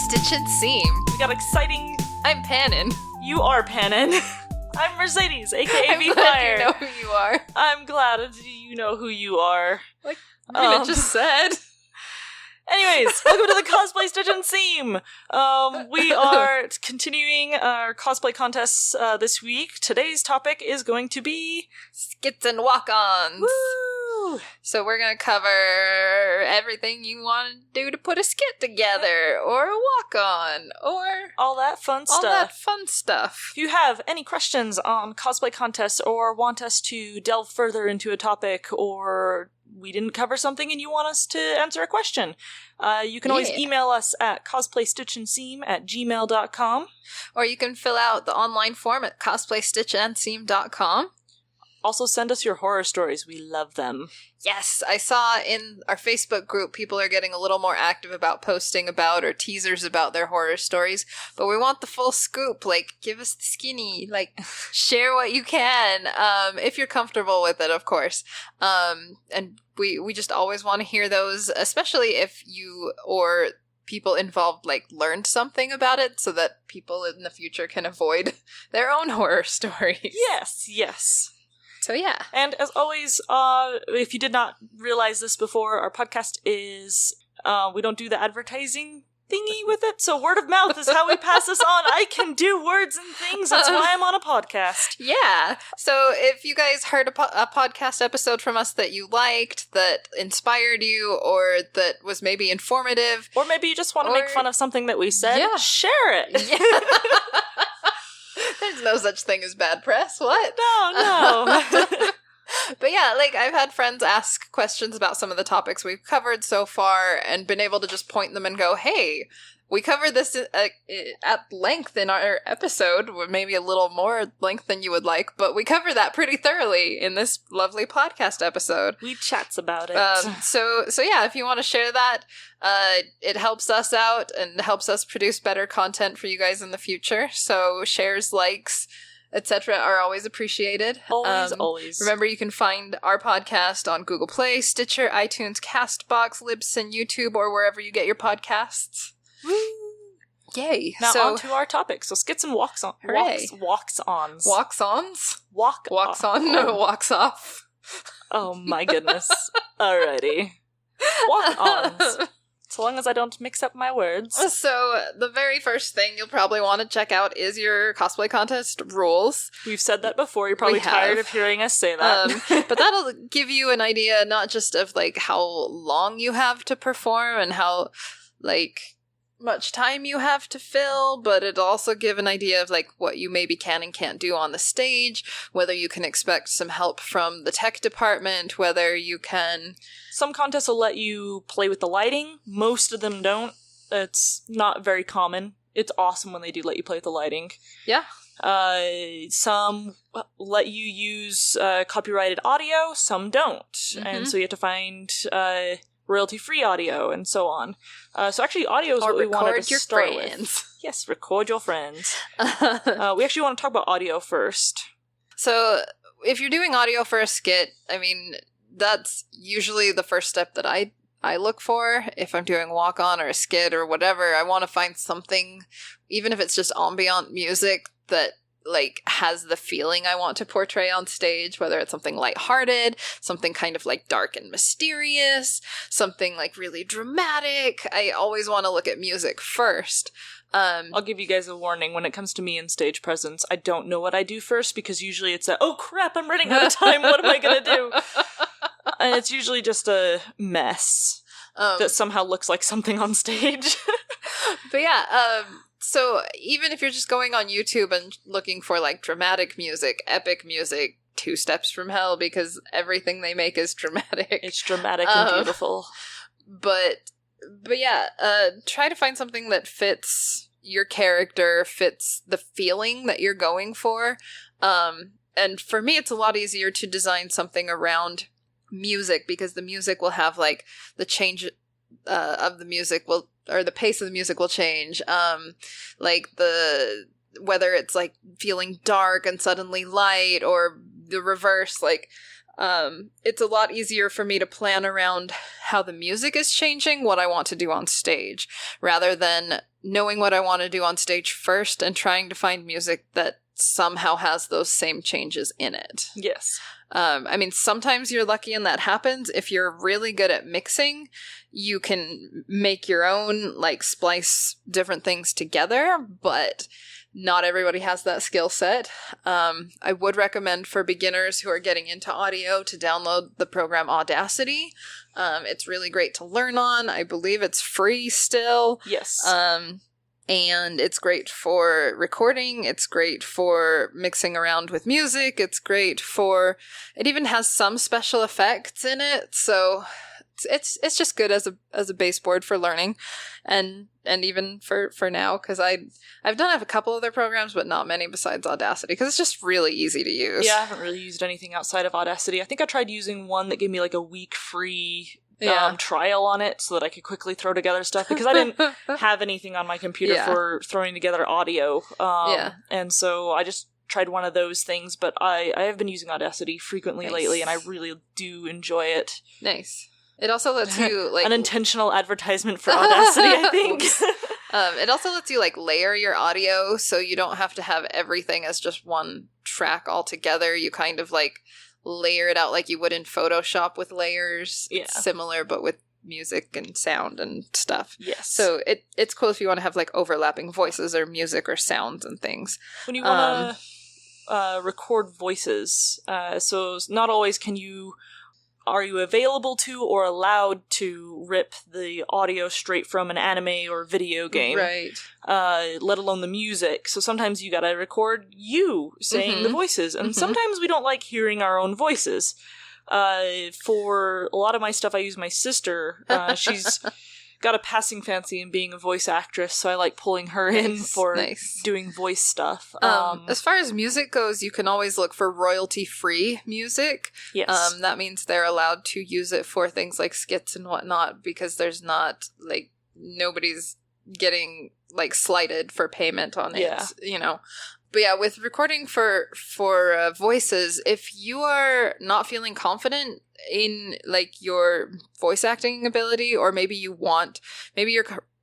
Stitch and Seam. We got exciting... I'm Pannon. You are Pannon. I'm Mercedes, aka I'm V-Fire. glad you know who you are. I'm glad you know who you are. Like I just said. Anyways, welcome to the Cosplay Stitch and Seam. We are continuing our cosplay contests this week. Today's topic is going to be... skits and walk-ons. Woo! So we're going to cover everything you want to do to put a skit together, or a walk-on, or... all that fun all stuff. that fun stuff. If you have any questions on cosplay contests, or want us to delve further into a topic, or we didn't cover something and you want us to answer a question, you can always email us at cosplaystitchandseam@gmail.com. Or you can fill out the online form at cosplaystitchandseam.com. Also send us your horror stories. We love them. Yes, I saw in our Facebook group people are getting a little more active about posting about or teasers about their horror stories, but we want the full scoop. Like, give us the skinny. Like, share what you can, if you're comfortable with it, of course. And we just always want to hear those, especially if you or people involved, like, learned something about it so that people in the future can avoid their own horror stories. Yes. So yeah. And as always, if you did not realize this before, our podcast is, we don't do the advertising thingy with it, so word of mouth is how we pass this on. I can do words and things, that's why I'm on a podcast. Yeah, so if you guys heard a podcast episode from us that you liked, that inspired you, or that was maybe informative... or maybe you just want to make fun of something that we said, share it! Yeah. There's no such thing as bad press. What? No. But yeah, like, I've had friends ask questions about some of the topics we've covered so far and been able to just point them and go, hey, we covered this at length in our episode, maybe a little more length than you would like, but we cover that pretty thoroughly in this lovely podcast episode. We chats about it. So yeah, if you want to share that, it helps us out and helps us produce better content for you guys in the future. So shares, likes, etc. are always appreciated. Always. Remember, you can find our podcast on Google Play, Stitcher, iTunes, CastBox, Libsyn, YouTube, or wherever you get your podcasts. Woo! Yay! Now on to our topic. So skits and walks-on. Hooray! Walks-ons. Walks-ons? Walks on? No, walks off. Oh my goodness. Alrighty. Walk-ons. So long as I don't mix up my words. So, the very first thing you'll probably want to check out is your cosplay contest rules. We've said that before. You're probably tired of hearing us say that. But that'll give you an idea not just of, like, how long you have to perform and how, like, much time you have to fill, but it'll also give an idea of, like, what you maybe can and can't do on the stage, whether you can expect some help from the tech department, whether you can... Some contests will let you play with the lighting. Most of them don't. It's not very common. It's awesome when they do let you play with the lighting. Yeah. Some let you use copyrighted audio, some don't. Mm-hmm. And so you have to find royalty-free audio and so on. So actually audio is what we wanted to start with. Yes, record your friends. We actually want to talk about audio first. So if you're doing audio for a skit, I mean... that's usually the first step that I look for. If I'm doing walk-on or a skit or whatever, I want to find something, even if it's just ambient music, that, like, has the feeling I want to portray on stage, whether it's something lighthearted, something kind of, like, dark and mysterious, something, like, really dramatic. I always want to look at music first. I'll give you guys a warning. When it comes to me in stage presence, I don't know what I do first, because usually it's oh crap, I'm running out of time, what am I gonna do? And it's usually just a mess that somehow looks like something on stage. But yeah, so even if you're just going on YouTube and looking for, like, dramatic music, epic music, 2 Steps from Hell, because everything they make is dramatic. It's dramatic and beautiful. But yeah, try to find something that fits your character, fits the feeling that you're going for. And for me, it's a lot easier to design something around music, because the music will have, like, the change of the music will, or the pace of the music will change. Like, whether it's, like, feeling dark and suddenly light, or the reverse, like, it's a lot easier for me to plan around how the music is changing what I want to do on stage, rather than knowing what I want to do on stage first and trying to find music that somehow has those same changes in it. Yes. I mean, sometimes you're lucky and that happens. If you're really good at mixing, you can make your own, like, splice different things together, but not everybody has that skill set. I would recommend for beginners who are getting into audio to download the program Audacity. It's really great to learn on. I believe it's free still. Yes. And it's great for recording. It's great for mixing around with music. It's great for, it even has some special effects in it. So it's just good as a baseboard for learning, and even for now, because I've done a couple other programs, but not many besides Audacity, because it's just really easy to use. Yeah, I haven't really used anything outside of Audacity. I think I tried using one that gave me like a week free trial on it so that I could quickly throw together stuff, because I didn't have anything on my computer for throwing together audio. And so I just tried one of those things, but I have been using Audacity frequently lately, and I really do enjoy it. Nice. It also lets you, like... Unintentional advertisement for Audacity, I think. It also lets you, like, layer your audio, so you don't have to have everything as just one track altogether. You kind of, like, layer it out like you would in Photoshop with layers. Yeah. It's similar, but with music and sound and stuff. Yes. So it's cool if you want to have, like, overlapping voices or music or sounds and things. When you want to record voices, so not always are you available to or allowed to rip the audio straight from an anime or video game? Right. Let alone the music. So sometimes you gotta record you saying the voices, and sometimes we don't like hearing our own voices. For a lot of my stuff, I use my sister. She's got a passing fancy in being a voice actress, so I like pulling her in for doing voice stuff. As far as music goes, you can always look for royalty-free music. Yes. That means they're allowed to use it for things like skits and whatnot, because there's not, like, nobody's getting, like, slighted for payment on it, you know. But yeah, with recording for voices, if you are not feeling confident in, like, your voice acting ability, or maybe you're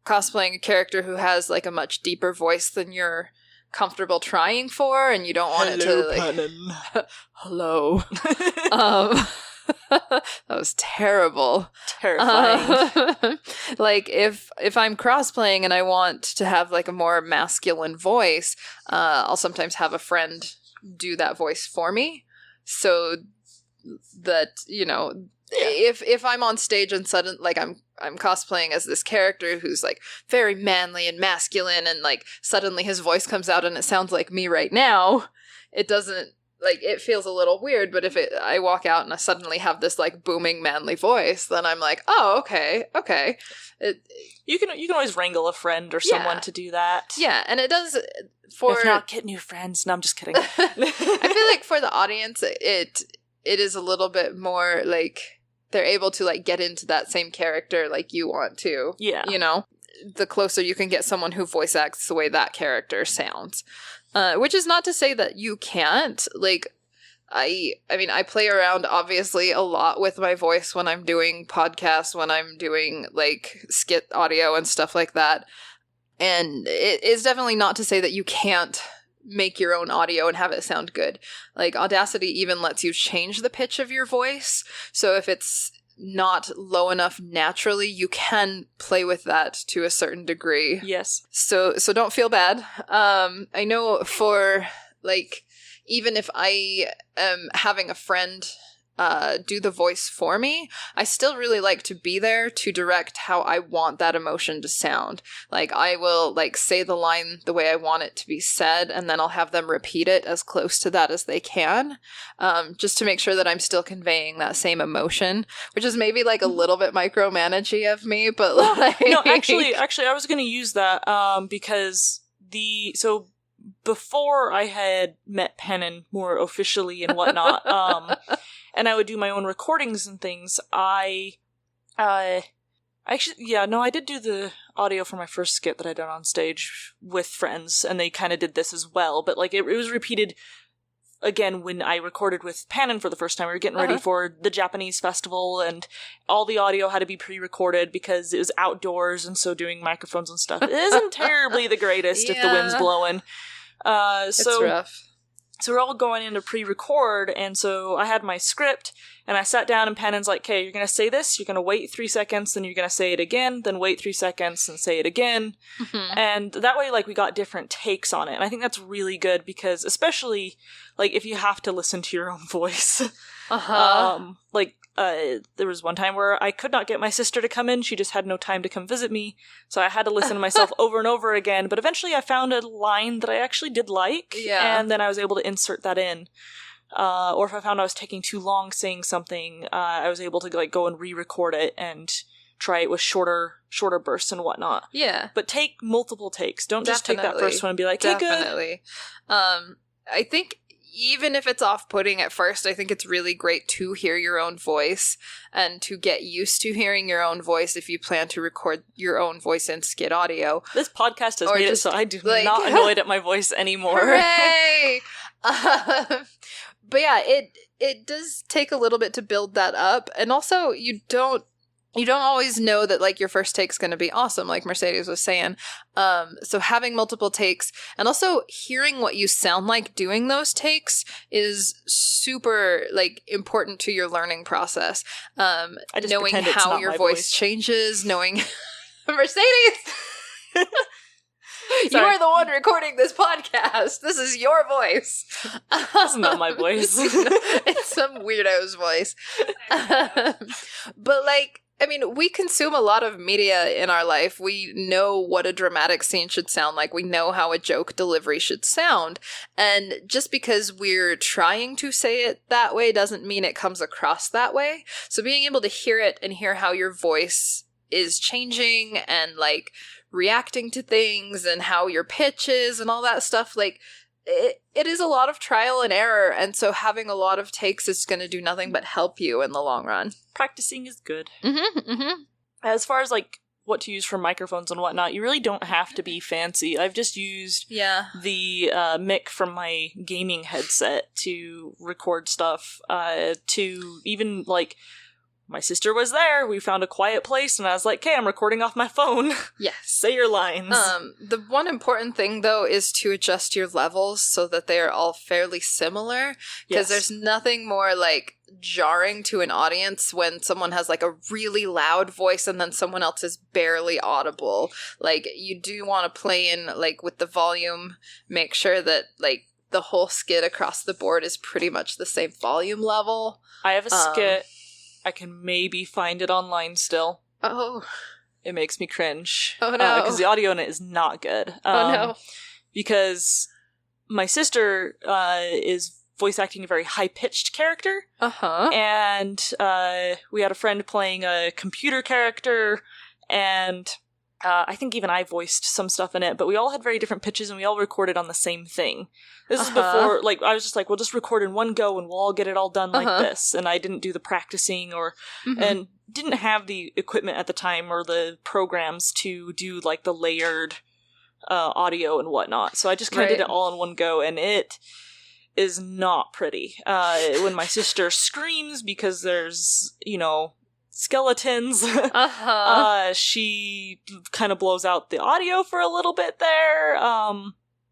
cosplaying a character who has, like, a much deeper voice than you're comfortable trying for, and you don't want it to, like... Hello. That was terrible. Terrifying. Like, if I'm crosplaying and I want to have, like, a more masculine voice, I'll sometimes have a friend do that voice for me, so that, you know, if I'm on stage and suddenly, like, I'm cosplaying as this character who's, like, very manly and masculine, and, like, suddenly his voice comes out and it sounds like me right now, it doesn't, like, it feels a little weird. But if I walk out and I suddenly have this, like, booming manly voice, then I'm like, oh, okay. You can always wrangle a friend or someone to do that. Yeah, and it does If not, get new friends. No, I'm just kidding. I feel like for the audience, it is a little bit more, like, they're able to, like, get into that same character like you want to. Yeah. You know? The closer you can get someone who voice acts the way that character sounds. Which is not to say that you can't. Like, I mean, I play around, obviously, a lot with my voice when I'm doing podcasts, when I'm doing, like, skit audio and stuff like that. And it is definitely not to say that you can't make your own audio and have it sound good. Like, Audacity even lets you change the pitch of your voice. So if it's not low enough naturally, you can play with that to a certain degree. Yes. So don't feel bad. I know for, like, even if I am having a friend do the voice for me, I still really like to be there to direct how I want that emotion to sound. Like, I will, like, say the line the way I want it to be said, and then I'll have them repeat it as close to that as they can, just to make sure that I'm still conveying that same emotion, which is maybe, like, a little bit micromanagey of me, but, like... No, actually, I was going to use that, because before I had met Pennon more officially and whatnot, and I would do my own recordings and things, I did do the audio for my first skit that I done on stage with friends, and they kind of did this as well, but, like, it was repeated again, when I recorded with Pannon for the first time, we were getting ready for the Japanese festival, and all the audio had to be pre-recorded because it was outdoors, and so doing microphones and stuff isn't terribly the greatest if the wind's blowing. It's rough. So we're all going in to pre-record, and so I had my script, and I sat down, and Pannon's like, okay, you're going to say this, you're going to wait 3 seconds, then you're going to say it again, then wait 3 seconds, and say it again. Mm-hmm. And that way, like, we got different takes on it. And I think that's really good because, especially, like, if you have to listen to your own voice. There was one time where I could not get my sister to come in. She just had no time to come visit me. So I had to listen to myself over and over again. But eventually I found a line that I actually did like. Yeah. And then I was able to insert that in. Or if I found I was taking too long saying something, I was able to, like, go and re-record it and try it with shorter bursts and whatnot. Yeah. But take multiple takes. Don't just take that first one and be like, hey, good. Definitely. I think even if it's off-putting at first, I think it's really great to hear your own voice and to get used to hearing your own voice if you plan to record your own voice in skit audio. This podcast has made it so I do not annoyed at my voice anymore. Hooray! But yeah, it does take a little bit to build that up, and also you don't always know that, like, your first take's going to be awesome, like Mercedes was saying. So having multiple takes and also hearing what you sound like doing those takes is super, like, important to your learning process. Knowing how your voice changes, knowing Mercedes. You are the one recording this podcast. This is your voice. That's not my voice. It's some weirdo's voice. But, like, I mean, we consume a lot of media in our life. We know what a dramatic scene should sound like. We know how a joke delivery should sound. And just because we're trying to say it that way doesn't mean it comes across that way. So being able to hear it and hear how your voice is changing and, like, reacting to things and how your pitch is and all that stuff, like, it is a lot of trial and error, and so having a lot of takes is going to do nothing but help you in the long run. Practicing is good. As far as, like, what to use for microphones and whatnot, you really don't have to be fancy. I've just used the mic from my gaming headset to record stuff, to even, like, my sister was there, we found a quiet place, and I was like, okay, I'm recording off my phone. Yes. Say your lines. The one important thing, though, is to adjust your levels so that they are all fairly similar, because there's nothing more, like, jarring to an audience when someone has, like, a really loud voice and then someone else is barely audible. Like, you do want to play in, like, with the volume, make sure that, like, the whole skit across the board is pretty much the same volume level. I have a skit. I can maybe find it online still. Oh. It makes me cringe. Oh, no. Because the audio in it is not good. Oh, no. Because my sister is voice acting a very high-pitched character. Uh-huh. And we had a friend playing a computer character, and I think even I voiced some stuff in it, but we all had very different pitches, and we all recorded on the same thing. This is before, like, I was just like, we'll just record in one go, and we'll all get it all done like this. And I didn't do the practicing and didn't have the equipment at the time or the programs to do, like, the layered audio and whatnot. So I just kind of did it all in one go, and it is not pretty. When my sister screams because there's, you know, skeletons, she kind of blows out the audio for a little bit there.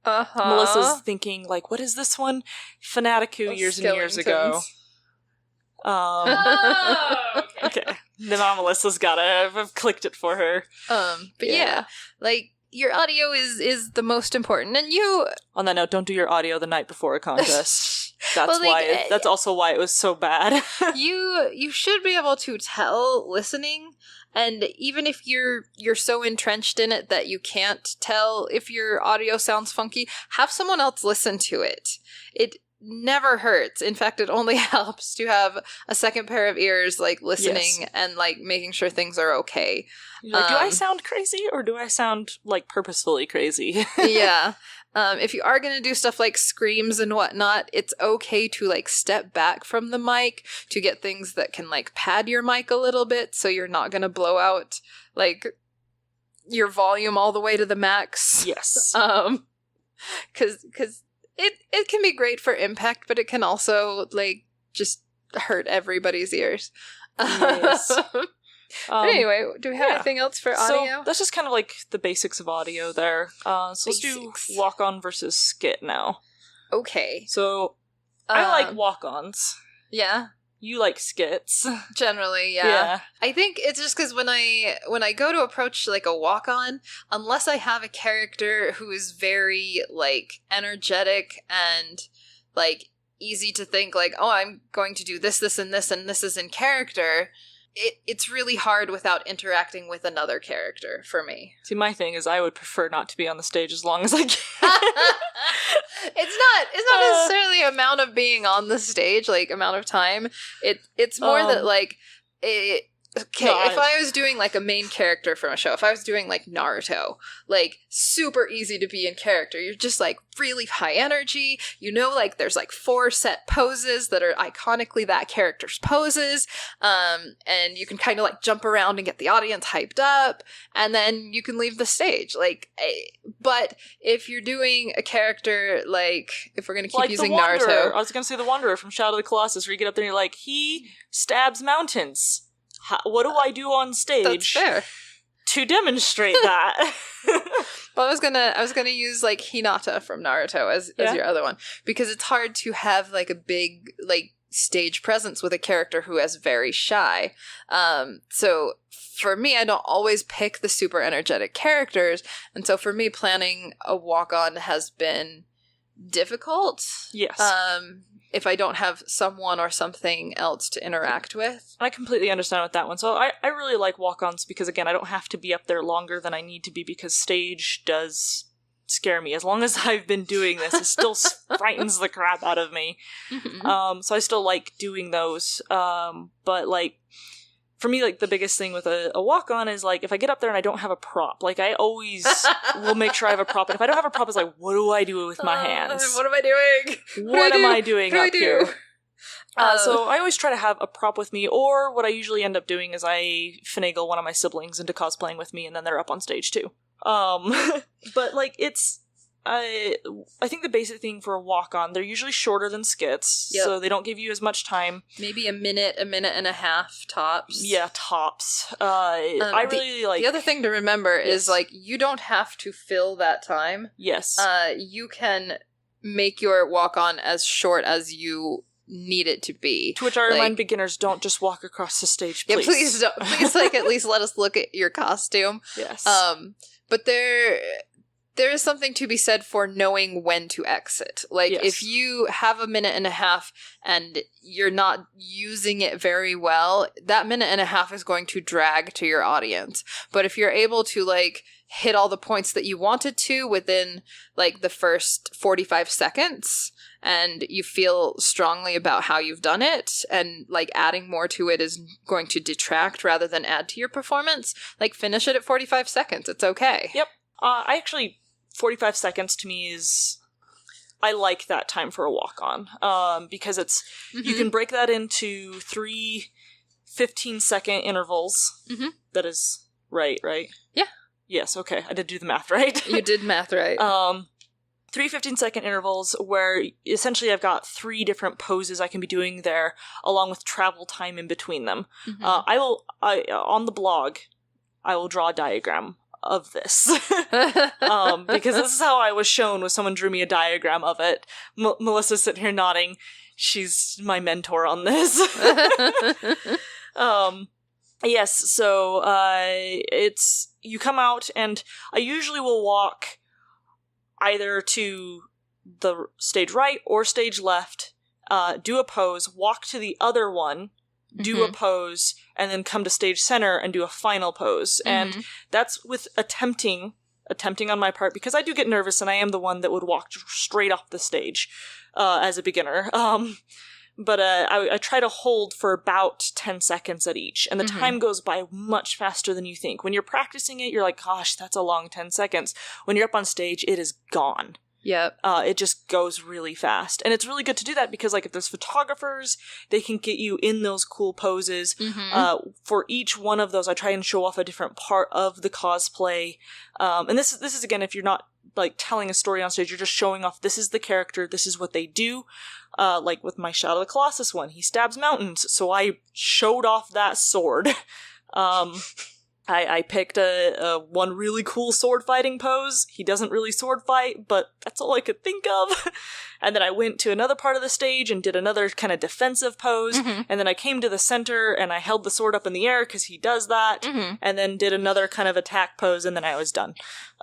Melissa's thinking, like, what is this one? Fanaticu years and years ago. Okay. Now Melissa's I've clicked it for her. But yeah, like, your audio is the most important, and you... On that note, don't do your audio the night before a contest. That's also why it was so bad. You should be able to tell listening, and even if you're so entrenched in it that you can't tell if your audio sounds funky, have someone else listen to it. It never hurts. In fact, it only helps to have a second pair of ears, like, listening and, like, making sure things are okay. Like, do I sound crazy, or do I sound, like, purposefully crazy? Yeah. If you are going to do stuff like screams and whatnot, it's okay to, like, step back from the mic to get things that can, like, pad your mic a little bit so you're not going to blow out, like, your volume all the way to the max. Yes. Because it can be great for impact, but it can also like just hurt everybody's ears. Yes. But anyway, do we have anything else for audio? So that's just kind of like the basics of audio there. So let's do walk-on versus skit now. Okay. So I like walk-ons. Yeah. You like skits. Generally, yeah. I think it's just because when I go to approach like a walk-on, unless I have a character who is very like energetic and like easy to think like, oh, I'm going to do this, this, and this is in character, it's really hard without interacting with another character for me. See, my thing is I would prefer not to be on the stage as long as I can. It's not necessarily amount of being on the stage, like amount of time. It's more that like okay, if I was doing like a main character from a show, if I was doing like Naruto, like super easy to be in character. You're just like really high energy. You know, like there's like 4 set poses that are iconically that character's poses. And you can kind of like jump around and get the audience hyped up, and then you can leave the stage. Like, but if you're doing a character like, if we're gonna keep using Naruto, I was gonna say the Wanderer from Shadow of the Colossus, where you get up there and you're like, he stabs mountains. What do I do on stage? That's fair. To demonstrate that. Well, I was gonna use like Hinata from Naruto as your other one, because it's hard to have like a big like stage presence with a character who is very shy. So for me, I don't always pick the super energetic characters, and so for me, planning a walk-on has been difficult. Yes. If I don't have someone or something else to interact with. I completely understand with that one. So I really like walk-ons because, again, I don't have to be up there longer than I need to be because stage does scare me. As long as I've been doing this, it still frightens the crap out of me. Mm-hmm. So I still like doing those. But, like, for me, like, the biggest thing with a walk-on is, like, if I get up there and I don't have a prop, like, I always will make sure I have a prop. And if I don't have a prop, it's like, what do I do with my hands? What am I doing? What am I doing up here? So I always try to have a prop with me, or what I usually end up doing is I finagle one of my siblings into cosplaying with me, and then they're up on stage, too. But, like, it's... I think the basic thing for a walk-on, they're usually shorter than skits, so they don't give you as much time. Maybe a minute and a half tops. Yeah, tops. I really like... The other thing to remember is, like, you don't have to fill that time. Yes. You can make your walk-on as short as you need it to be. To which I remind beginners, don't just walk across the stage, please. Yeah, please don't. Please, like, at least let us look at your costume. Yes. But there is something to be said for knowing when to exit. Like, if you have a minute and a half and you're not using it very well, that minute and a half is going to drag to your audience. But if you're able to, like, hit all the points that you wanted to within, like, the first 45 seconds, and you feel strongly about how you've done it, and, like, adding more to it is going to detract rather than add to your performance, like, finish it at 45 seconds. It's okay. Yep. 45 seconds to me is... I like that time for a walk-on. Because it's... Mm-hmm. You can break that into 3 15-second intervals. Mm-hmm. That is right? Yeah. Yes, okay. I did do the math right. You did math right. 3 15-second intervals where essentially I've got 3 different poses I can be doing there, along with travel time in between them. Mm-hmm. On the blog, I will draw a diagram of this. Because this is how I was shown, was someone drew me a diagram of it. Melissa's sitting here nodding. She's my mentor on this. Yes, so it's, you come out, and I usually will walk either to the stage right or stage left, do a pose, walk to the other one, do a pose, and then come to stage center and do a final pose. Mm-hmm. And that's with attempting on my part, because I do get nervous and I am the one that would walk straight off the stage as a beginner. But I try to hold for about 10 seconds at each, and the time goes by much faster than you think. When you're practicing it, you're like, gosh, that's a long 10 seconds. When you're up on stage, it is gone. Yep. It just goes really fast. And it's really good to do that because, like, if there's photographers, they can get you in those cool poses. Mm-hmm. For each one of those, I try and show off a different part of the cosplay. And this is again, if you're not like telling a story on stage. You're just showing off, this is the character, this is what they do. Like with my Shadow of the Colossus one, he stabs mountains, so I showed off that sword. I picked a one really cool sword fighting pose. He doesn't really sword fight, but that's all I could think of. And then I went to another part of the stage and did another kind of defensive pose. And then I came to the center and I held the sword up in the air because he does that. And then did another kind of attack pose, and then I was done.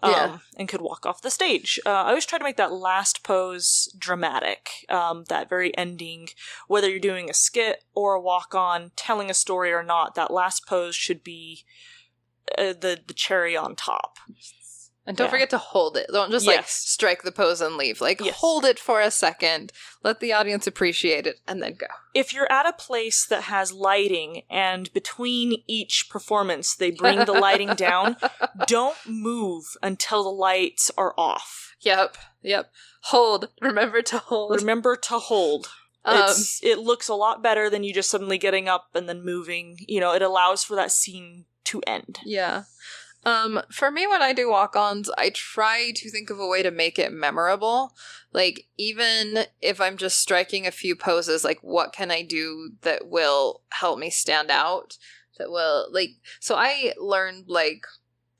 And could walk off the stage. I always try to make that last pose dramatic. That very ending, whether you're doing a skit or a walk-on, telling a story or not, that last pose should be the cherry on top. And don't forget to hold it. Don't just like strike the pose and leave. Like hold it for a second, let the audience appreciate it, and then go. If you're at a place that has lighting and between each performance they bring the lighting down, don't move until the lights are off. Yep. Hold. Remember to hold. It looks a lot better than you just suddenly getting up and then moving. You know, it allows for that scene to end. Yeah. For me, when I do walk-ons, I try to think of a way to make it memorable. Like, even if I'm just striking a few poses, like, what can I do that will help me stand out? That will, like, so I learned, like,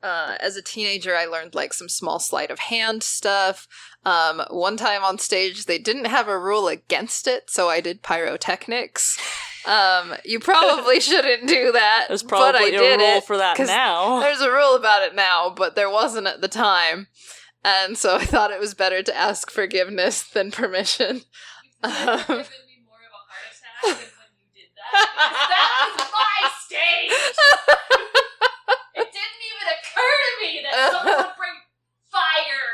as a teenager, I learned, like, some small sleight of hand stuff. One time on stage, they didn't have a rule against it, so I did pyrotechnics. You probably shouldn't do that. There's probably a rule for that now. There's a rule about it now, but there wasn't at the time. And so I thought it was better to ask forgiveness than permission. You could have given me more of a heart attack than when you did that. That was my stage! It didn't even occur to me that someone would bring fire!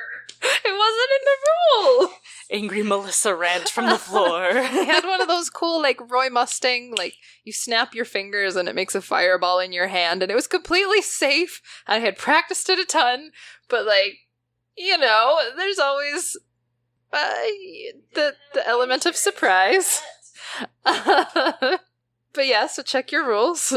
It wasn't in the rule! Angry Melissa rant from the floor. He had one of those cool, like, Roy Mustang, like, you snap your fingers and it makes a fireball in your hand, and it was completely safe. I had practiced it a ton, but, like, you know, there's always the element of surprise. But yeah, so check your rules.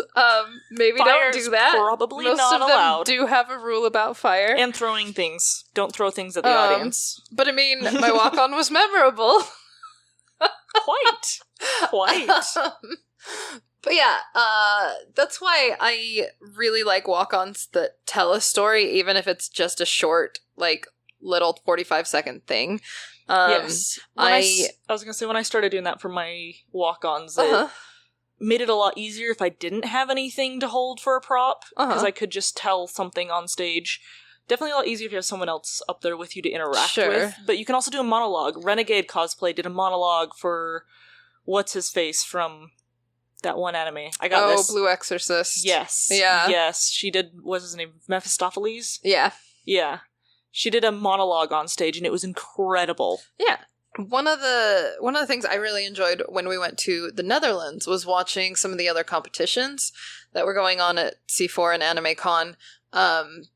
Maybe Fire's don't do that. Probably Most not of them allowed. do have a rule about fire. And throwing things. Don't throw things at the audience. But I mean, my walk-on was memorable. Quite. But yeah, that's why I really like walk-ons that tell a story, even if it's just a short, like, little 45-second thing. Yes. I was gonna say, when I started doing that for my walk-ons, it made it a lot easier if I didn't have anything to hold for a prop, because I could just tell something on stage. Definitely a lot easier if you have someone else up there with you to interact with. But you can also do a monologue. Renegade Cosplay did a monologue for what's-his-face from that one anime. I got this. Blue Exorcist. Yes. Yeah. Yes. She did, what's his name? Mephistopheles? Yeah. Yeah. She did a monologue on stage, and it was incredible. Yeah. One of the things I really enjoyed when we went to the Netherlands was watching some of the other competitions that were going on at C4 and Anime Con.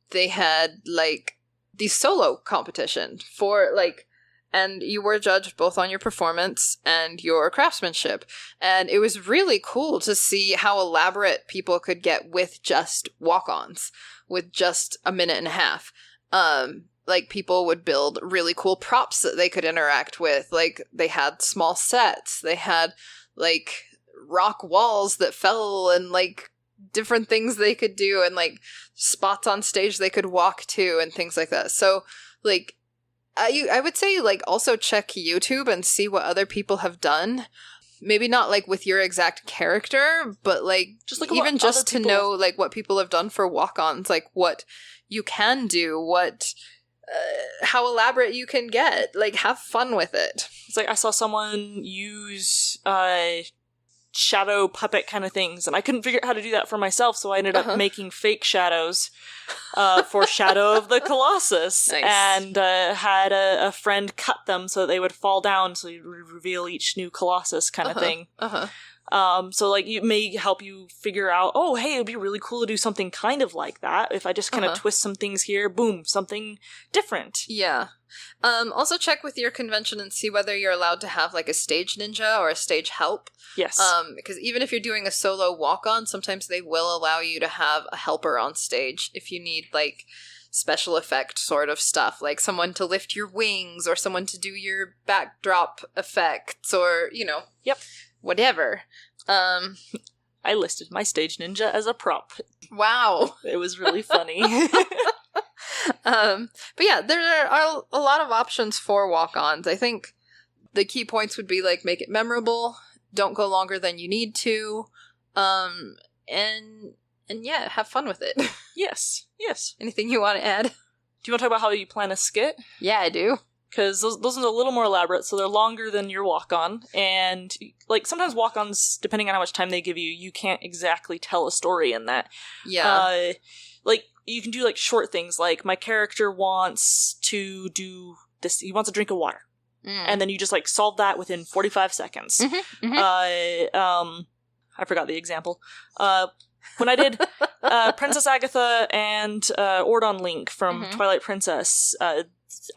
They had, like, the solo competition for, like, and you were judged both on your performance and your craftsmanship. And it was really cool to see how elaborate people could get with just walk-ons, with just a minute and a half. Like, people would build really cool props that they could interact with. Like, they had small sets. They had, like, rock walls that fell and, like, different things they could do, and, like, spots on stage they could walk to and things like that. So, like, I would say, like, also check YouTube and see what other people have done. Maybe not, like, with your exact character, but, like, just like even just to know, like, what people have done for walk-ons, like, what you can do, what... how elaborate you can get. Like, have fun with it. It's like I saw someone use shadow puppet kind of things, and I couldn't figure out how to do that for myself, so I ended up making fake shadows for Shadow of the Colossus. Nice. And had a friend cut them so they would fall down, so you reveal each new Colossus kind of thing. So, like, it may help you figure out, oh, hey, it'd be really cool to do something kind of like that. If I just kind of twist some things here, boom, something different. Yeah. Also check with your convention and see whether you're allowed to have, like, a stage ninja or a stage help. Yes. Because even if you're doing a solo walk-on, sometimes they will allow you to have a helper on stage if you need, like, special effect sort of stuff, like someone to lift your wings or someone to do your backdrop effects or, Yep. whatever. I listed my stage ninja as a prop. Wow. It was really funny. But yeah, there are a lot of options for walk-ons. I think the key points would be like make it memorable, don't go longer than you need to, and yeah, have fun with it. Yes. Anything you want to add? Do you want to talk about how you plan a skit? Yeah, I do. Because those are a little more elaborate, so they're longer than your walk-on, and like sometimes walk-ons, depending on how much time they give you, you can't exactly tell a story in that. Yeah. Like you can do like short things, like my character wants to do this. He wants a drink of water, and then you just like solve that within 45 seconds. I forgot the example. When I did Princess Agatha and Ordon Link from Twilight Princess,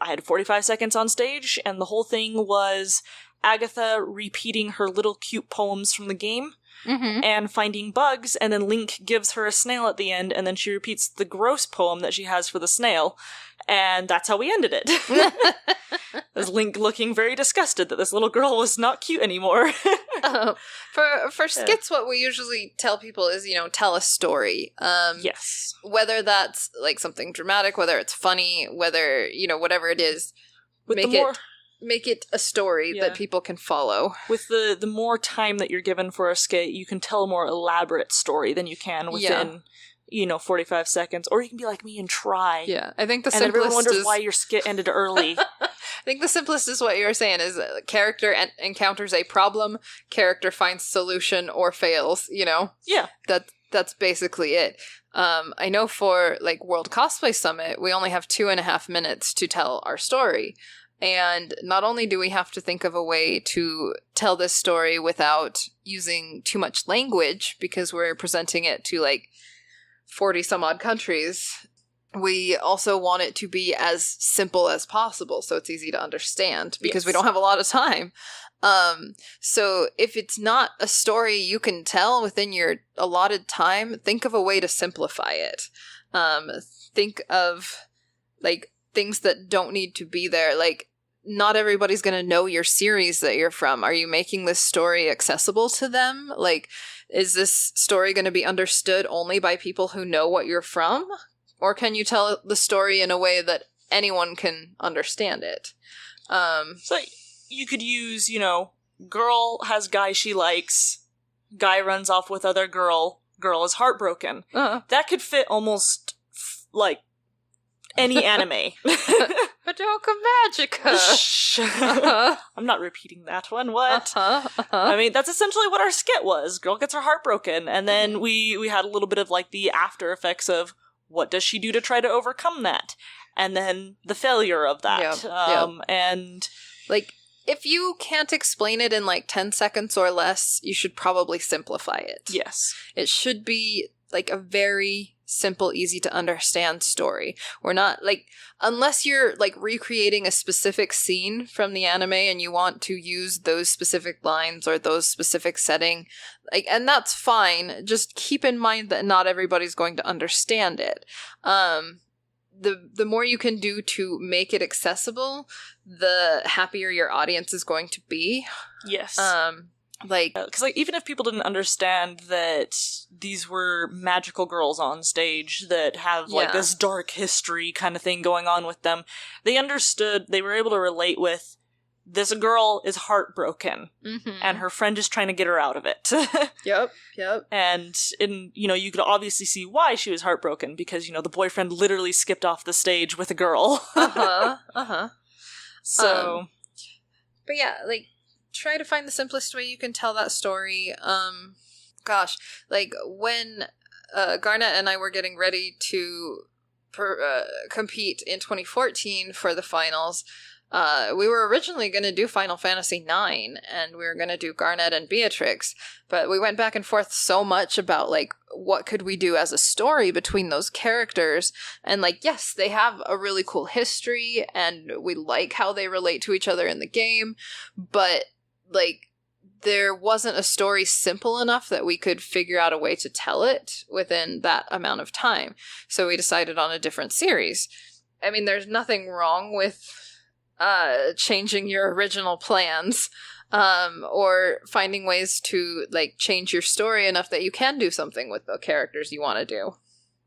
I had 45 seconds on stage, and the whole thing was Agatha repeating her little cute poems from the game and finding bugs, and then Link gives her a snail at the end, and then she repeats the gross poem that she has for the snail, and that's how we ended it. As Link looking very disgusted that this little girl was not cute anymore. For skits, what we usually tell people is, tell a story. Yes. Whether that's like something dramatic, whether it's funny, whether, whatever it is, With make it a story that people can follow. With the more time that you're given for a skit, you can tell a more elaborate story than you can within 45 seconds. Or you can be like me and try. Yeah, I think the and simplest everyone wonders why your skit ended early. I think the simplest is what you were saying is character encounters a problem, character finds solution or fails, Yeah. That's basically it. I know for like World Cosplay Summit, we only have 2.5 minutes to tell our story. And not only do we have to think of a way to tell this story without using too much language, because we're presenting it to like 40 some odd countries, we also want it to be as simple as possible so it's easy to understand, because we don't have a lot of time. So if it's not a story you can tell within your allotted time, think of a way to simplify it. Think of like things that don't need to be there. Like, not everybody's going to know your series that you're from. Are you making this story accessible to them? Like, is this story going to be understood only by people who know what you're from? Or can you tell the story in a way that anyone can understand it? So you could use, girl has guy she likes, guy runs off with other girl is heartbroken. That could fit almost, like, any anime. Madoka Magica! I'm not repeating that one, what? I mean, that's essentially what our skit was. Girl gets her heart broken, and then we had a little bit of, like, the after effects of what does she do to try to overcome that? And then the failure of that. And like, if you can't explain it in like 10 seconds or less, you should probably simplify it. Yes. It should be like a very simple, easy to understand story. We're not like, unless you're like recreating a specific scene from the anime and you want to use those specific lines or those specific setting, like, and that's fine. Just keep in mind that not everybody's going to understand it. The more you can do to make it accessible, the happier your audience is going to be. Yes. Because even if people didn't understand that these were magical girls on stage that have like this dark history kind of thing going on with them, they understood, they were able to relate with, this girl is heartbroken and her friend is trying to get her out of it. Yep. And you could obviously see why she was heartbroken, because the boyfriend literally skipped off the stage with a girl. So but yeah, like, try to find the simplest way you can tell that story. Like when Garnet and I were getting ready to compete in 2014 for the finals, we were originally going to do Final Fantasy IX, and we were going to do Garnet and Beatrix, but we went back and forth so much about, like, what could we do as a story between those characters, and, like, yes, they have a really cool history, and we like how they relate to each other in the game, but, like, there wasn't a story simple enough that we could figure out a way to tell it within that amount of time. So we decided on a different series. I mean, there's nothing wrong with changing your original plans, or finding ways to like change your story enough that you can do something with the characters you want to do.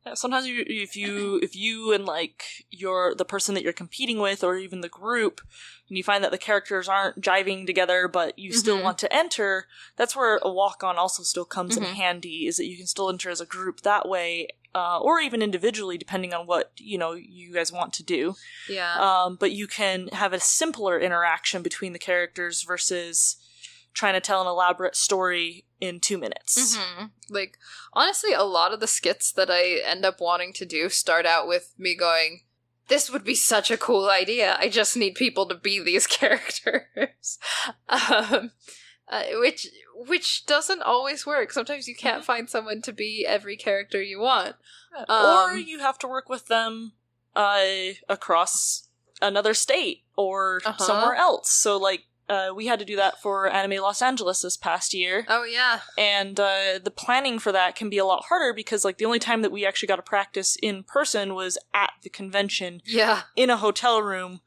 Yeah, sometimes if you and like the person that you're competing with, or even the group, and you find that the characters aren't jiving together, but you still want to enter, that's where a walk-on also still comes in handy, is that you can still enter as a group that way, or even individually, depending on what, you guys want to do. Yeah. But you can have a simpler interaction between the characters versus trying to tell an elaborate story in 2 minutes. Like, honestly, a lot of the skits that I end up wanting to do start out with me going, this would be such a cool idea. I just need people to be these characters. Which doesn't always work. Sometimes you can't find someone to be every character you want. Or you have to work with them across another state or somewhere else. So, like, we had to do that for Anime Los Angeles this past year. Oh, yeah. And the planning for that can be a lot harder because, like, the only time that we actually got to practice in person was at the convention. Yeah. In a hotel room,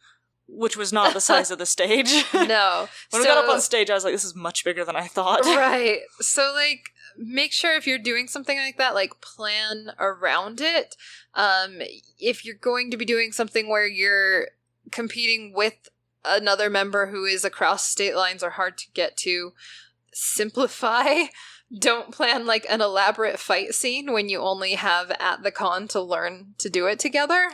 which was not the size of the stage. No. When we got up on stage, I was like, this is much bigger than I thought. Right. So, like, make sure if you're doing something like that, like, plan around it. If you're going to be doing something where you're competing with another member who is across state lines or hard to get to, simplify. Don't plan like an elaborate fight scene when you only have at the con to learn to do it together.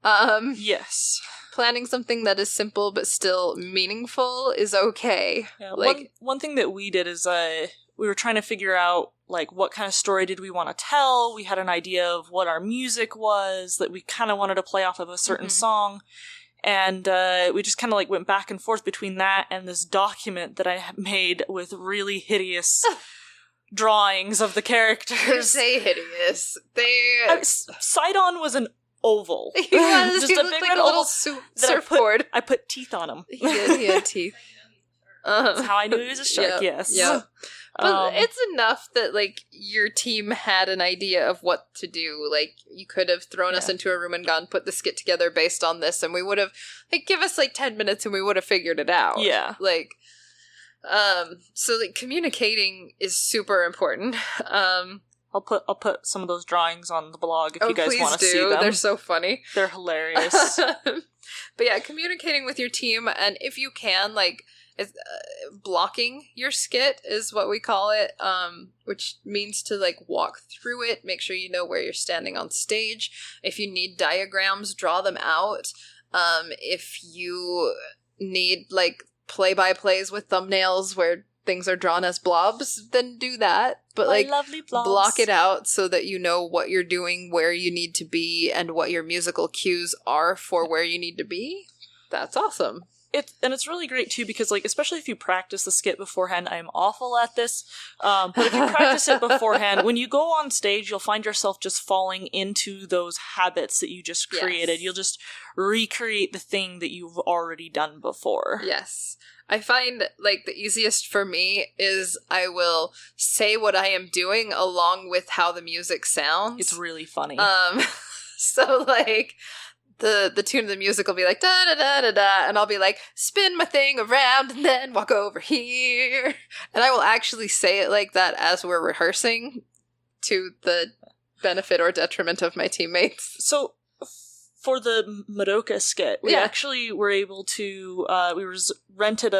Yes. Planning something that is simple but still meaningful is okay. Yeah, like one thing that we did is we were trying to figure out like what kind of story did we want to tell. We had an idea of what our music was, that we kind of wanted to play off of a certain song. And we just kind of like went back and forth between that and this document that I had made with really hideous drawings of the characters. You say hideous. Sidon was an oval. He was. Just he a looked big like red a little oval surfboard. I put teeth on him. He did. He had teeth. That's how I knew he was a shark. Yes. Yeah. But it's enough that, like, your team had an idea of what to do. Like, you could have thrown us into a room and gone, put the skit together based on this, and we would have, like, give us, like, 10 minutes and we would have figured it out. Yeah. Like, so, like, communicating is super important. I'll put some of those drawings on the blog if you guys want to see them. They're so funny. They're hilarious. But yeah, communicating with your team, and if you can, like, blocking your skit is what we call it, which means to like walk through it, make sure you know where you're standing on stage. If you need diagrams, draw them out. If you need like play-by-plays with thumbnails where things are drawn as blobs, then do that. But like lovely blobs. Block it out so that you know what you're doing, where you need to be, and what your musical cues are for where you need to be. That's awesome. It's really great too because like especially if you practice the skit beforehand. I am awful at this, but if you practice it beforehand, when you go on stage, you'll find yourself just falling into those habits that you just created. Yes. You'll just recreate the thing that you've already done before. Yes. I find like the easiest for me is I will say what I am doing along with how the music sounds. It's really funny. So like the tune of the music will be like da da da da da, and I'll be like spin my thing around and then walk over here, and I will actually say it like that as we're rehearsing, to the benefit or detriment of my teammates. So for the Madoka skit, we actually were able to rented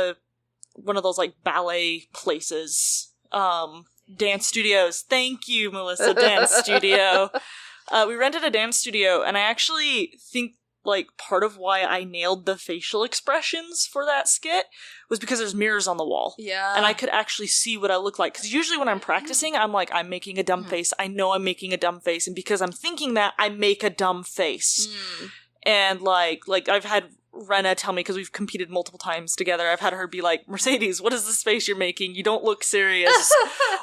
one of those like ballet places, dance studios. Thank you, Melissa. Dance studio. We rented a dance studio, and I actually think, like, part of why I nailed the facial expressions for that skit was because there's mirrors on the wall. Yeah. And I could actually see what I look like. Because usually when I'm practicing, I'm like, I'm making a dumb face. I know I'm making a dumb face. And because I'm thinking that, I make a dumb face. And, like I've had Rena tell me, because we've competed multiple times together, I've had her be like, Mercedes, what is this face you're making? You don't look serious.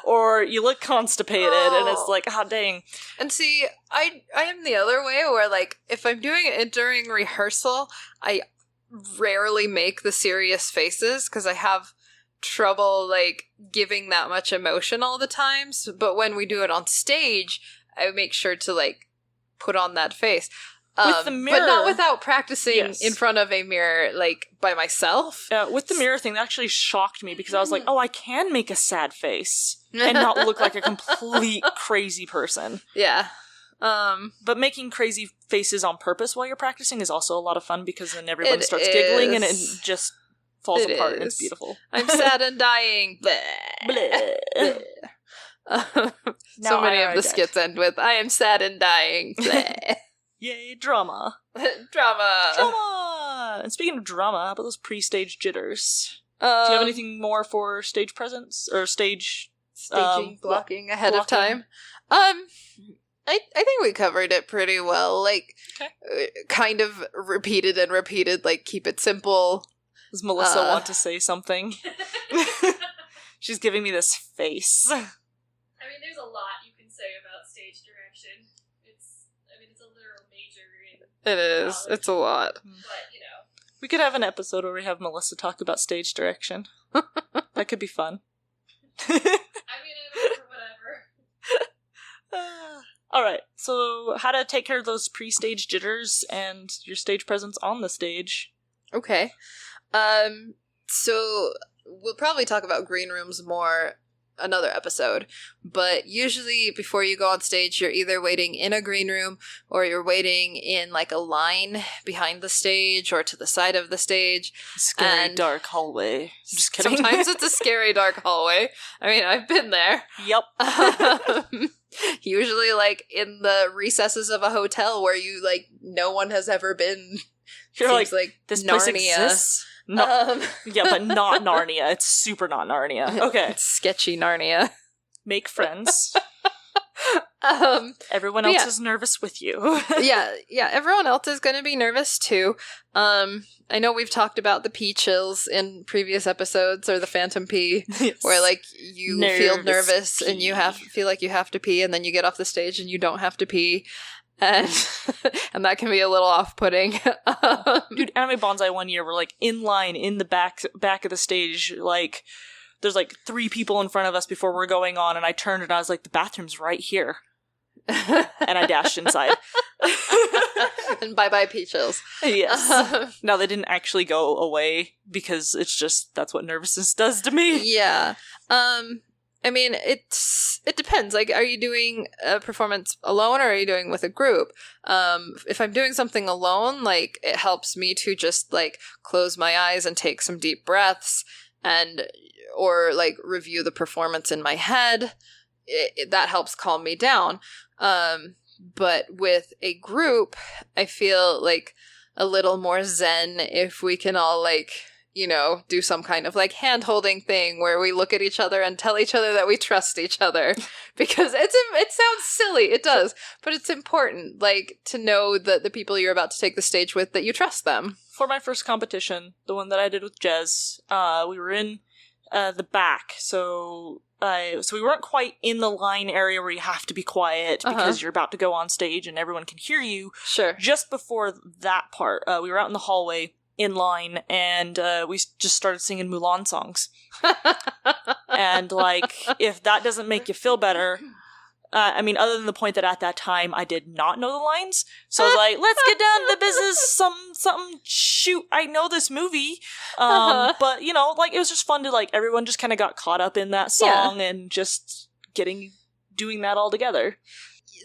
Or you look constipated. Oh. And it's like, ah, dang. And see, I am the other way, where like, if I'm doing it during rehearsal, I rarely make the serious faces, because I have trouble, like, giving that much emotion all the times, but when we do it on stage, I make sure to, like, put on that face. With the mirror, but not without practicing yes. in front of a mirror, like, by myself. With the mirror thing, that actually shocked me because I was like, oh, I can make a sad face and not look like a complete crazy person. Yeah. But making crazy faces on purpose while you're practicing is also a lot of fun because then everyone starts giggling and it just falls apart and it's beautiful. I'm sad and dying. Bleh. Bleh. So many of the skits end with, I am sad and dying. Bleh. Yay, drama. Drama. Drama! And speaking of drama, how about those pre-stage jitters? Do you have anything more for stage presence? Or stage... Staging, blocking ahead of time? I think we covered it pretty well. Like, kind of repeated, like, keep it simple. Does Melissa want to say something? She's giving me this face. I mean, there's a lot you can say about stage direction. It's a literal major in It is. college. It's a lot. But, We could have an episode where we have Melissa talk about stage direction. That could be fun. I mean, I'm for whatever. Alright, so how to take care of those pre-stage jitters and your stage presence on the stage. Okay. So we'll probably talk about green rooms more another episode, but usually before you go on stage, you're either waiting in a green room or you're waiting in like a line behind the stage or to the side of the stage. Scary dark hallway. I'm just kidding. Sometimes it's a scary dark hallway. I mean, I've been there. Yep. Usually like in the recesses of a hotel where you like no one has ever been. You're like this place Narnia. exists? No. Yeah, but not Narnia. It's super not Narnia. Okay. It's sketchy Narnia. Make friends. Everyone but else yeah. is nervous with you. yeah, everyone else is going to be nervous too. I know we've talked about the pee chills in previous episodes, or the phantom pee, Yes. where like you feel nervous pee. and you feel like you have to pee, and then you get off the stage and you don't have to pee. And and that can be a little off-putting. Dude, Anime Bonsai one year, we're like in line in the back of the stage, like there's like 3 people in front of us before we're going on, and I turned and I was like, the bathroom's right here. And I dashed inside. And bye-bye pee chills. Yes. No, they didn't actually go away because it's just, that's what nervousness does to me. Yeah. I mean, it depends. Like, are you doing a performance alone or are you doing with a group? If I'm doing something alone, like, it helps me to just, like, close my eyes and take some deep breaths or, like, review the performance in my head. That helps calm me down. But with a group, I feel, like, a little more zen if we can all, like, you know, do some kind of like hand-holding thing where we look at each other and tell each other that we trust each other. Because it sounds silly, it does, but it's important, like, to know that the people you're about to take the stage with, that you trust them. For my first competition, the one that I did with Jez, we were in the back, so we weren't quite in the line area where you have to be quiet because you're about to go on stage and everyone can hear you. Sure. Just before that part, we were out in the hallway in line, and we just started singing Mulan songs. And, like, if that doesn't make you feel better, I mean, other than the point that at that time I did not know the lines, so I was like, let's get down to the business, something, shoot, I know this movie. But, you know, like, it was just fun to, like, everyone just kind of got caught up in that song and just doing that all together.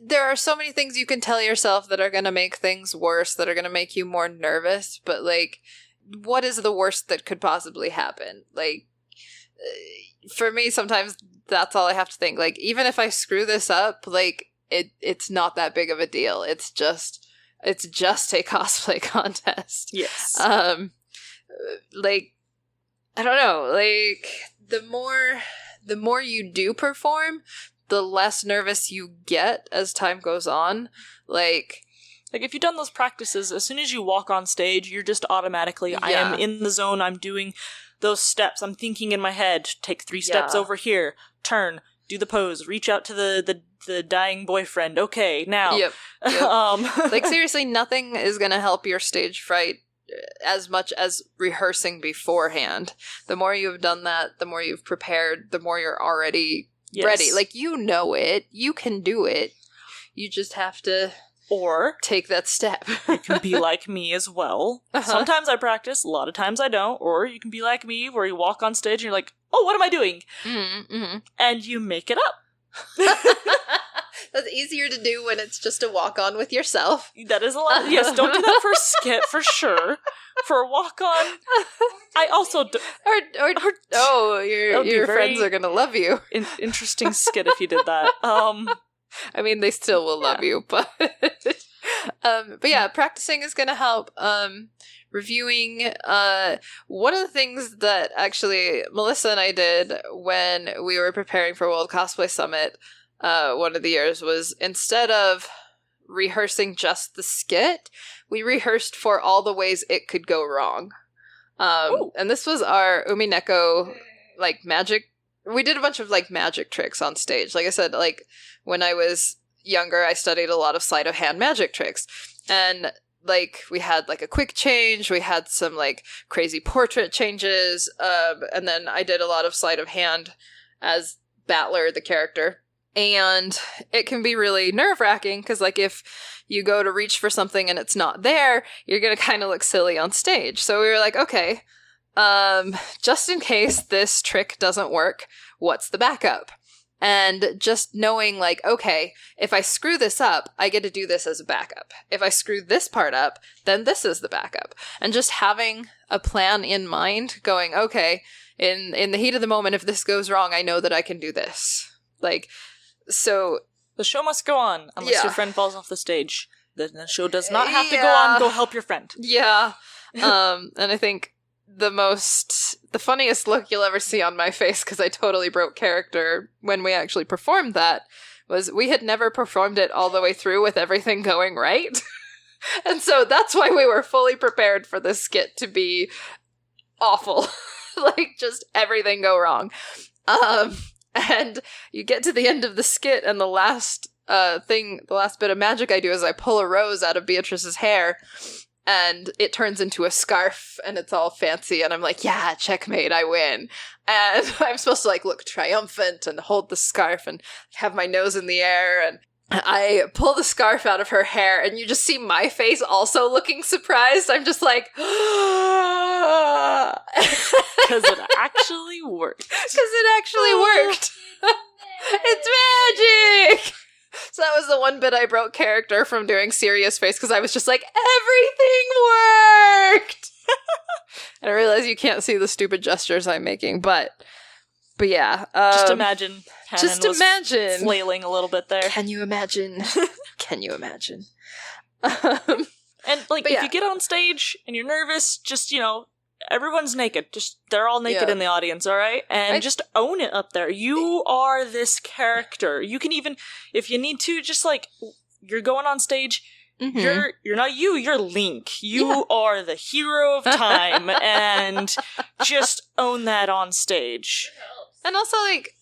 There are so many things you can tell yourself that are going to make things worse, that are going to make you more nervous, but, like, what is the worst that could possibly happen? Like, for me, sometimes that's all I have to think. Like, even if I screw this up, like, it's not that big of a deal. It's just a cosplay contest. Yes. Like, I don't know, like, the more you do perform, the less nervous you get as time goes on. Like, if you've done those practices, as soon as you walk on stage, you're just automatically, I am in the zone, I'm doing those steps, I'm thinking in my head, take 3 steps over here, turn, do the pose, reach out to the dying boyfriend, okay, now. Yep. Like, seriously, nothing is gonna help your stage fright as much as rehearsing beforehand. The more you've done that, the more you've prepared, the more you're already ready. Like, you know it. You can do it. You just have to take that step. You can be like me as well. Sometimes I practice, a lot of times I don't. Or you can be like me, where you walk on stage and you're like, oh, what am I doing? Mm-hmm. And you make it up. That's easier to do when it's just a walk-on with yourself. That is a lot. Yes, don't do that for a skit, for sure. For a walk-on, I also do. Your friends are gonna love you. Interesting skit if you did that. I mean, they still will love you, but yeah, practicing is gonna help. Reviewing, one of the things that actually Melissa and I did when we were preparing for World Cosplay Summit, one of the years, was instead of rehearsing just the skit, we rehearsed for all the ways it could go wrong. And this was our Umineko, like, magic. We did a bunch of, like, magic tricks on stage. Like I said, like, when I was younger, I studied a lot of sleight of hand magic tricks. And, like, we had, like, a quick change. We had some, like, crazy portrait changes. And then I did a lot of sleight of hand as Battler, the character. And it can be really nerve-wracking because, like, if you go to reach for something and it's not there, you're going to kind of look silly on stage. So we were like, okay, just in case this trick doesn't work, what's the backup? And just knowing, like, okay, if I screw this up, I get to do this as a backup. If I screw this part up, then this is the backup. And just having a plan in mind, going, okay, in the heat of the moment, if this goes wrong, I know that I can do this. Like, so the show must go on unless your friend falls off the stage. Then the show does not have to go on. Go help your friend. Yeah. And I think the funniest look you'll ever see on my face, because I totally broke character when we actually performed that, was we had never performed it all the way through with everything going right. And so that's why we were fully prepared for this skit to be awful. Like, just everything go wrong. And you get to the end of the skit, and the last bit of magic I do is I pull a rose out of Beatrice's hair, and it turns into a scarf, and it's all fancy, and I'm like, yeah, checkmate, I win. And I'm supposed to, like, look triumphant and hold the scarf and have my nose in the air, and I pull the scarf out of her hair, and you just see my face also looking surprised. I'm just like, because it actually worked. Because it actually worked. It's magic! So that was the one bit I broke character from doing serious face, because I was just like, everything worked! And I realize you can't see the stupid gestures I'm making, but yeah. Just imagine Hannon was flailing a little bit there. Can you imagine? Can you imagine? And, like, if you get on stage and you're nervous, just, everyone's naked. Just, they're all naked in the audience, all right? And just own it up there. You are this character. You can even, if you need to, just, like, you're going on stage, you're not you, you're Link. You are the hero of time, and just own that on stage. And also, like,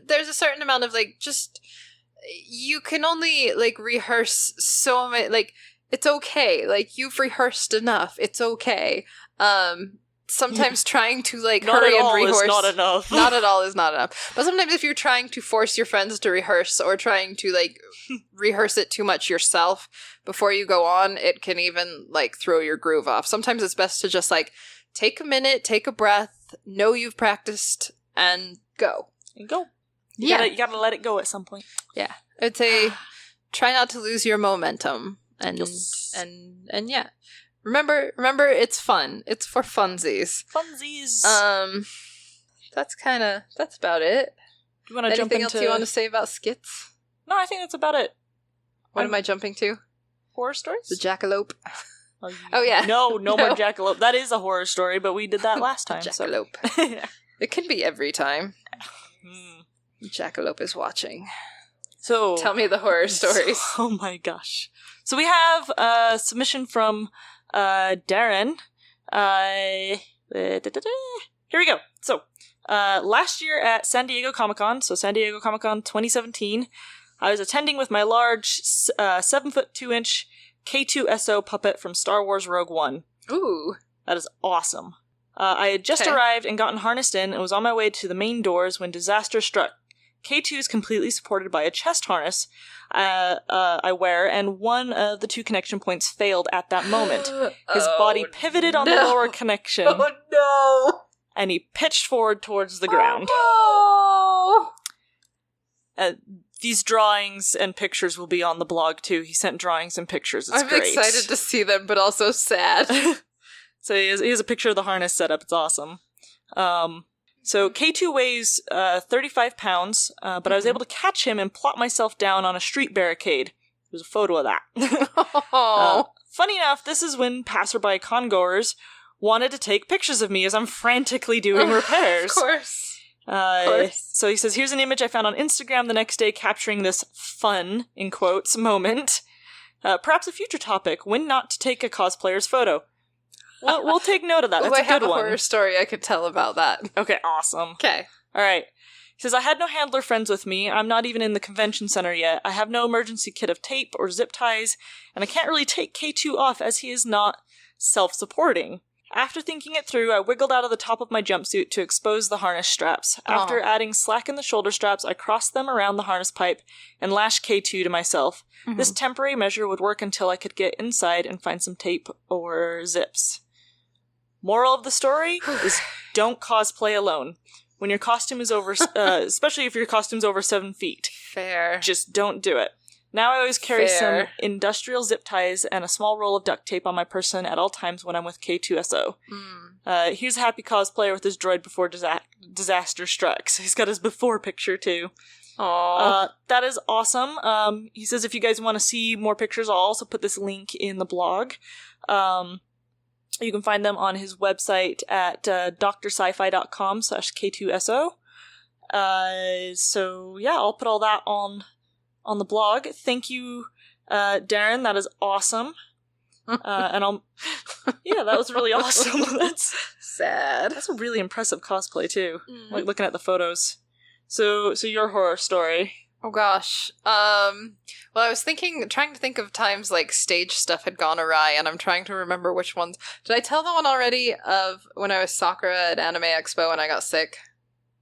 there's a certain amount of, like, just, you can only, like, rehearse so many, like, it's okay. Like, you've rehearsed enough. It's okay. Sometimes trying to, like, hurry and rehearse. Not at all is not enough. Not at all is not enough. But sometimes if you're trying to force your friends to rehearse, or trying to, like, rehearse it too much yourself before you go on, it can even, like, throw your groove off. Sometimes it's best to just, like, take a minute, take a breath, know you've practiced, and go. And go. You gotta let it go at some point. Yeah. I'd say try not to lose your momentum. And and yeah. Remember it's fun. It's for funsies. That's about it. Do you want to jump into anything else you want to say about skits? No, I think that's about it. What am I jumping to? Horror stories? The jackalope. Oh yeah. No more jackalope. That is a horror story, but we did that last time. Jackalope. So. It can be every time. Jackalope is watching. So tell me the horror stories. Oh my gosh. So we have a submission from Darren. Here we go. So last year at San Diego Comic-Con, so San Diego Comic-Con 2017, I was attending with my large 7'2" K2SO puppet from Star Wars Rogue One. Ooh. That is awesome. I had just arrived and gotten harnessed in and was on my way to the main doors when disaster struck. K2 is completely supported by a chest harness I wear, and one of the 2 connection points failed at that moment. His body pivoted on the lower connection. Oh no! And he pitched forward towards the ground. Oh no! These drawings and pictures will be on the blog too. He sent drawings and pictures. It's great. I'm excited to see them, but also sad. So he has a picture of the harness set up. It's awesome. So K2 weighs 35 pounds, but I was able to catch him and plop myself down on a street barricade. There's a photo of that. Funny enough, this is when passerby congoers wanted to take pictures of me as I'm frantically doing repairs. Of course. So he says, here's an image I found on Instagram the next day capturing this fun, in quotes, moment. Perhaps a future topic, when not to take a cosplayer's photo. We'll take note of that. That's I a good have a one. horror story I could tell about that. Okay, awesome. Okay. All right. He says, I had no handler friends with me. I'm not even in the convention center yet. I have no emergency kit of tape or zip ties, and I can't really take K2 off as he is not self-supporting. After thinking it through, I wiggled out of the top of my jumpsuit to expose the harness straps. After adding slack in the shoulder straps, I crossed them around the harness pipe and lashed K2 to myself. Mm-hmm. This temporary measure would work until I could get inside and find some tape or zips. Moral of the story is don't cosplay alone. When your costume is over, especially if your costume's over 7 feet. Fair. Just don't do it. Now I always carry some industrial zip ties and a small roll of duct tape on my person at all times when I'm with K2SO. Here's a happy cosplayer with his droid before disaster struck. So he's got his before picture too. Aww. That is awesome. He says if you guys want to see more pictures, I'll also put this link in the blog. You can find them on his website at drsci-fi.com/K2SO. So yeah, I'll put all that on the blog. Thank you, Darren. That is awesome. And that was really awesome. That's sad. That's a really impressive cosplay too. Like looking at the photos. So your horror story. Oh gosh. Well, I was trying to think of times like stage stuff had gone awry, and I'm trying to remember which ones. Did I tell the one already of when I was Sakura at Anime Expo and I got sick?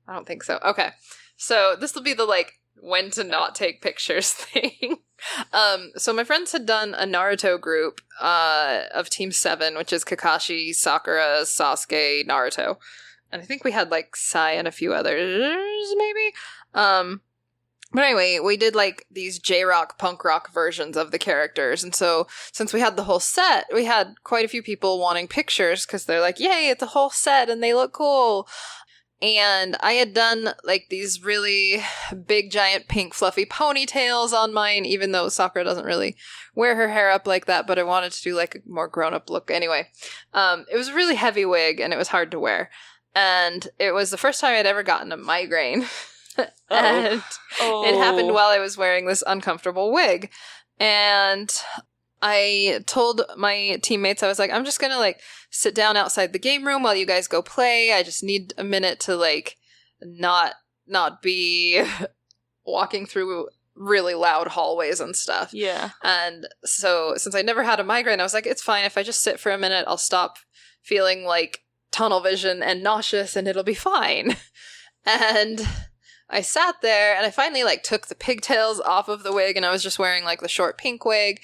I don't think so. Okay. So this will be the like when to not take pictures thing. So my friends had done a Naruto group of Team 7, which is Kakashi, Sakura, Sasuke, Naruto. And I think we had like Sai and a few others maybe. But anyway, we did like these J-rock, punk rock versions of the characters. And so since we had the whole set, we had quite a few people wanting pictures because they're like, yay, it's a whole set and they look cool. And I had done like these really big, giant, pink, fluffy ponytails on mine, even though Sakura doesn't really wear her hair up like that. But I wanted to do like a more grown-up look anyway. It was a really heavy wig and it was hard to wear. And it was the first time I'd ever gotten a migraine. And it happened while I was wearing this uncomfortable wig. And I told my teammates, I was like, I'm just gonna like sit down outside the game room while you guys go play. I just need a minute to like not be walking through really loud hallways and stuff. Yeah. And so since I never had a migraine, I was like, it's fine if I just sit for a minute, I'll stop feeling like tunnel vision and nauseous and it'll be fine. And I sat there and I finally like took the pigtails off of the wig and I was just wearing like the short pink wig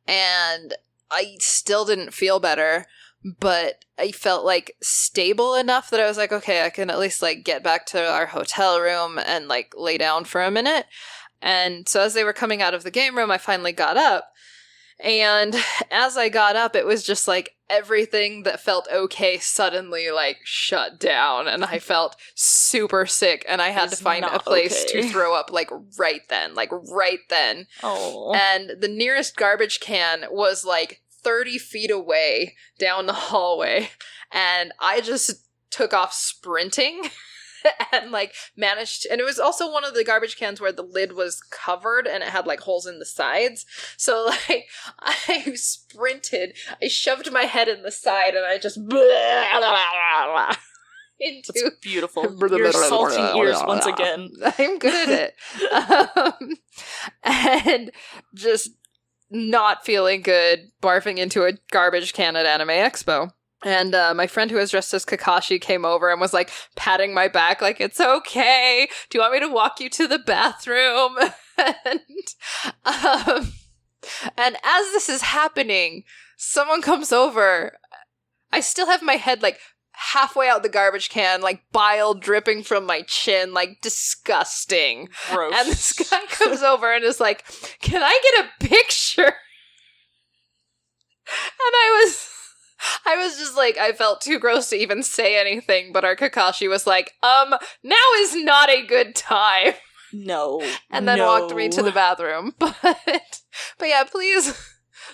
and I still didn't feel better, but I felt like stable enough that I was like, okay, I can at least like get back to our hotel room and like lay down for a minute. And so as they were coming out of the game room, I finally got up. And as I got up, it was just like everything that felt okay suddenly like shut down and I felt super sick and I had to find a place to throw up like right then. Oh. And the nearest garbage can was like 30 feet away down the hallway and I just took off sprinting. And like managed, and it was also one of the garbage cans where the lid was covered and it had like holes in the sides. So like I sprinted, I shoved my head in the side and I just into That's beautiful. You're salting ears once again. I'm good at it. And just not feeling good, barfing into a garbage can at Anime Expo. And my friend who was dressed as Kakashi came over and was like patting my back like, it's okay. Do you want me to walk you to the bathroom? And as this is happening, someone comes over. I still have my head like halfway out the garbage can, like bile dripping from my chin, like disgusting. Gross. And this guy comes over and is like, can I get a picture? And I was just like, I felt too gross to even say anything, but our Kakashi was like, now is not a good time. No. And then walked me to the bathroom. But yeah, please,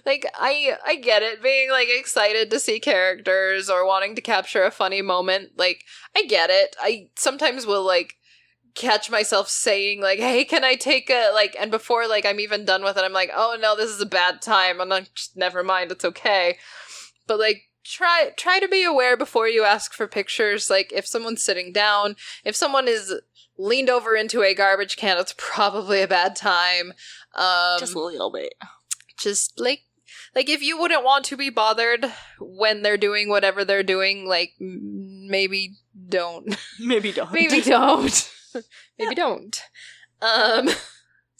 like, I get it, being, like, excited to see characters or wanting to capture a funny moment. Like, I get it. I sometimes will, like, catch myself saying, like, hey, can I take a, like, and before, like, I'm even done with it, I'm like, oh, no, this is a bad time. I'm not, just never mind, it's okay. But, like, try to be aware before you ask for pictures. Like, if someone's sitting down, if someone is leaned over into a garbage can, it's probably a bad time. Just a little bit. Just, like, if you wouldn't want to be bothered when they're doing whatever they're doing, like, maybe don't. Maybe don't. Maybe don't. Maybe don't. So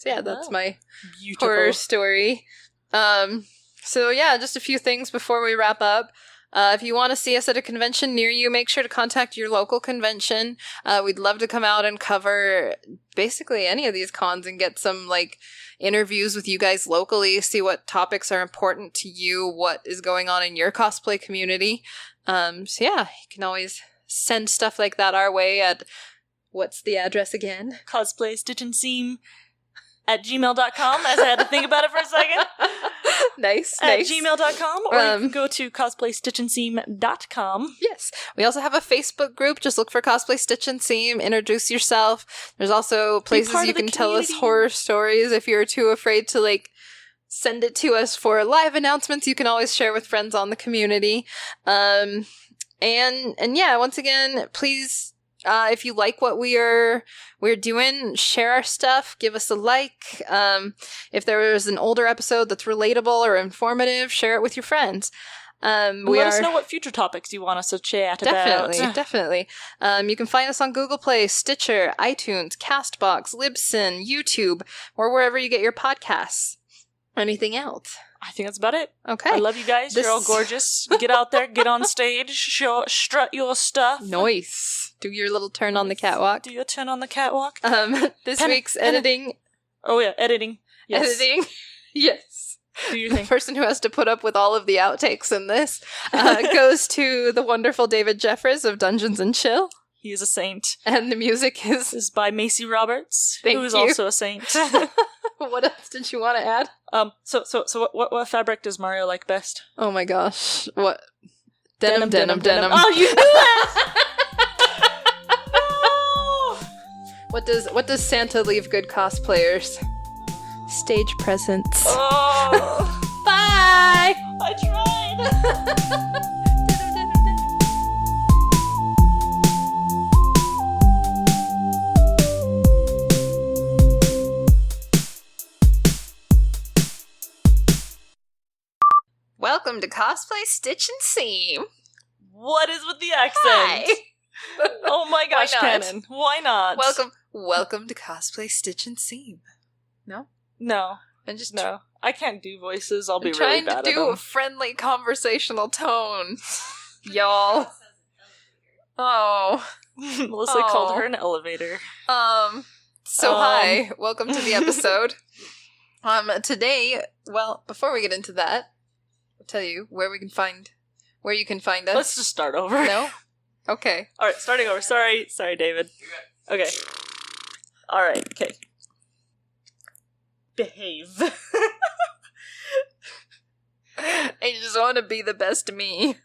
yeah, that's my Beautiful. horror story. So yeah, just a few things before we wrap up. If you want to see us at a convention near you, make sure to contact your local convention. We'd love to come out and cover basically any of these cons and get some, like, interviews with you guys locally, see what topics are important to you, what is going on in your cosplay community. So yeah, you can always send stuff like that our way at, what's the address again? Cosplay Stitch and Seam at gmail.com, as I had to think about it for a second. Nice. At gmail.com, or you can go to cosplaystitchandseam.com. Yes. We also have a Facebook group. Just look for Cosplay Stitch and Seam. Introduce yourself. There's also places you can tell us horror stories. If you're too afraid to, like, send it to us for live announcements, you can always share with friends on the community. And yeah, once again, please, if you like what we're doing, share our stuff, give us a like. If there is an older episode that's relatable or informative, share it with your friends. Let us know what future topics you want us to chat about. Definitely. You can find us on Google Play, Stitcher, iTunes, Castbox, Libsyn, YouTube, or wherever you get your podcasts. Anything else? I think that's about it. Okay. I love you guys. You're all gorgeous. Get out there, get on stage, strut your stuff. Nice. Do your little turn on the catwalk. Do your turn on the catwalk. This week's editing. Oh yeah, editing. Yes. Editing. Yes. Do your The thing. person who has to put up with all of the outtakes in this goes to the wonderful David Jeffress of Dungeons and Chill. He is a saint. And the music This is by Macy Roberts, Thank who is you. also a saint. What else did you want to add? So what fabric does Mario like best? Oh my gosh. What? Denim. Oh, you knew it! What does Santa leave good cosplayers? Stage presents. Oh, Bye! I tried. Welcome to Cosplay Stitch and Seam. What is with the accent? Hi. Oh my gosh, Why not? Canon. Why not? Welcome to Cosplay Stitch and Seam. No? No. I'm just No. I can't do voices. I'll be I'm really trying bad to at do them. a friendly conversational tone. Y'all. Oh. Melissa called her an elevator. Hi. Welcome to the episode. Today, well, before we get into that, I'll tell you where you can find us. Let's just start over. No? Okay. Alright, starting over. Sorry, David. Okay. Alright, okay. Behave. I just want to be the best me.